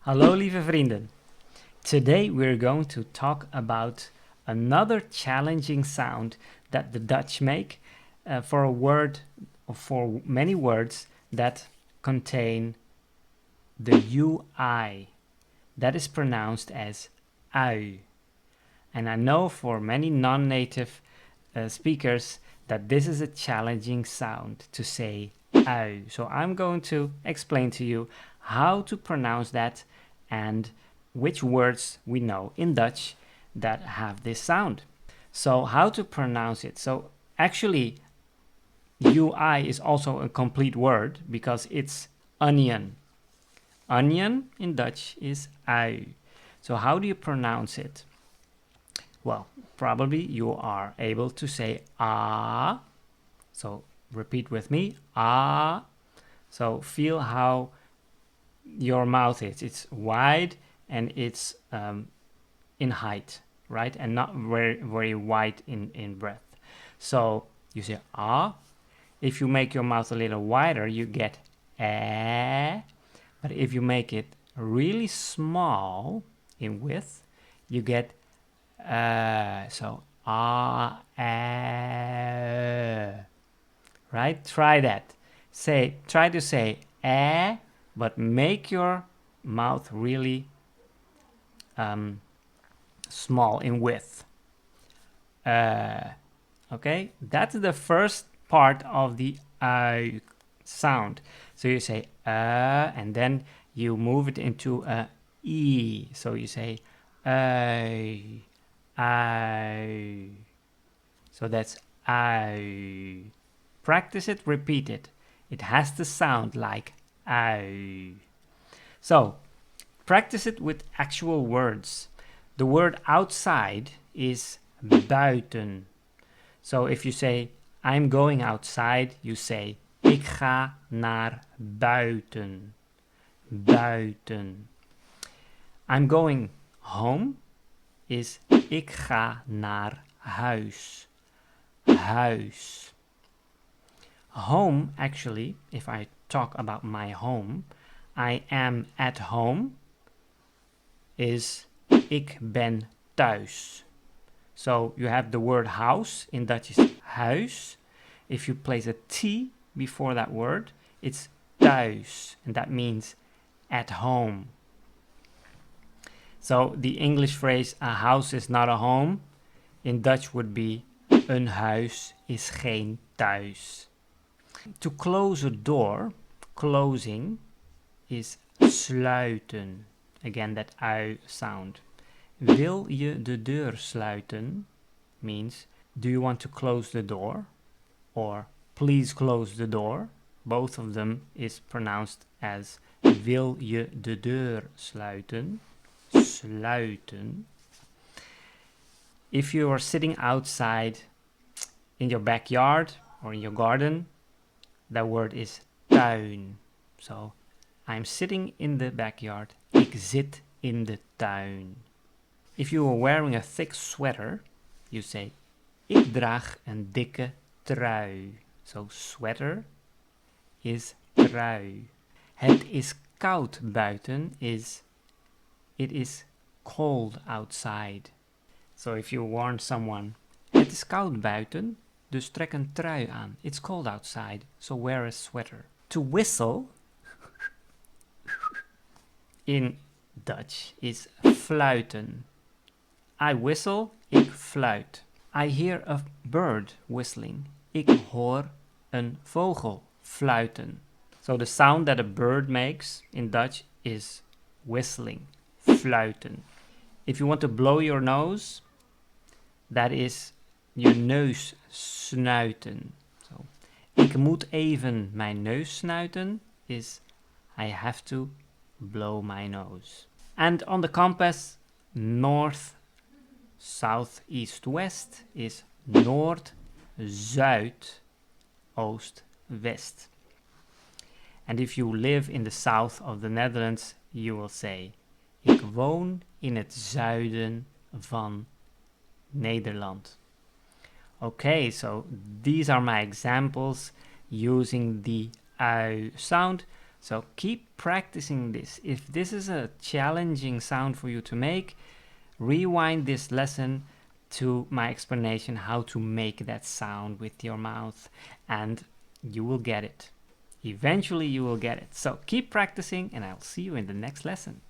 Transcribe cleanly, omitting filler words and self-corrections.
Hallo lieve vrienden. Today we're going to talk about another challenging sound that the Dutch make for a word or for many words that contain the UI. That is pronounced as ui. And I know for many non-native speakers that this is a challenging sound to say ui. So I'm going to explain to you how to pronounce that and which words we know in Dutch that have this sound. So how to pronounce it? So actually UI is also a complete word because it's onion. Onion in Dutch is ui. So how do you pronounce it? Well, probably you are able to say ah. So repeat with me, ah. So feel how your mouth is. It's wide and it's in height, right? And not very wide in breadth. So you say ah. If you make your mouth a little wider, you get eh. But if you make it really small in width, you get so ah, right? Try that. Try to say but make your mouth really small in width. Okay, that's the first part of the sound. So you say and then you move it into a e. So you say I. So that's I. Practice it, repeat it. It has to sound like I. So practice it with actual words. The word outside is buiten. So if you say I'm going outside, you say ik ga naar buiten. Buiten. I'm going home is ik ga naar huis. Huis. Home, actually, if I talk about my home, I am at home is ik ben thuis. So you have the word house, in Dutch is huis. If you place a T before that word, it's thuis, and that means at home. So the English phrase, a house is not a home, in Dutch would be, een huis is geen thuis. To close a door, closing, is sluiten. Again, that ui sound. Wil je de deur sluiten means, do you want to close the door? Or please close the door. Both of them is pronounced as wil je de deur sluiten? Sluiten. If you are sitting outside in your backyard or in your garden, that word is tuin. So I'm sitting in the backyard. Ik zit in de tuin. If you are wearing a thick sweater, you say ik draag een dikke trui. So sweater is trui. Het is koud buiten is it is cold outside. So if you warn someone, het is koud buiten, dus trek een trui aan. It's cold outside, so wear a sweater. To whistle in Dutch is fluiten. I whistle, ik fluit. I hear a bird whistling. Ik hoor een vogel fluiten. So the sound that a bird makes in Dutch is whistling, fluiten. If you want to blow your nose, that is je neus snuiten. So, ik moet even mijn neus snuiten is I have to blow my nose. And on the compass, north, south, east, west is noord, zuid, oost, west. And if you live in the south of the Netherlands, you will say, ik woon in het zuiden van Nederland. Okay, so these are my examples using the ui sound. So keep practicing this. If this is a challenging sound for you to make, rewind this lesson to my explanation how to make that sound with your mouth, and you will get it. Eventually you will get it. So keep practicing, and I'll see you in the next lesson.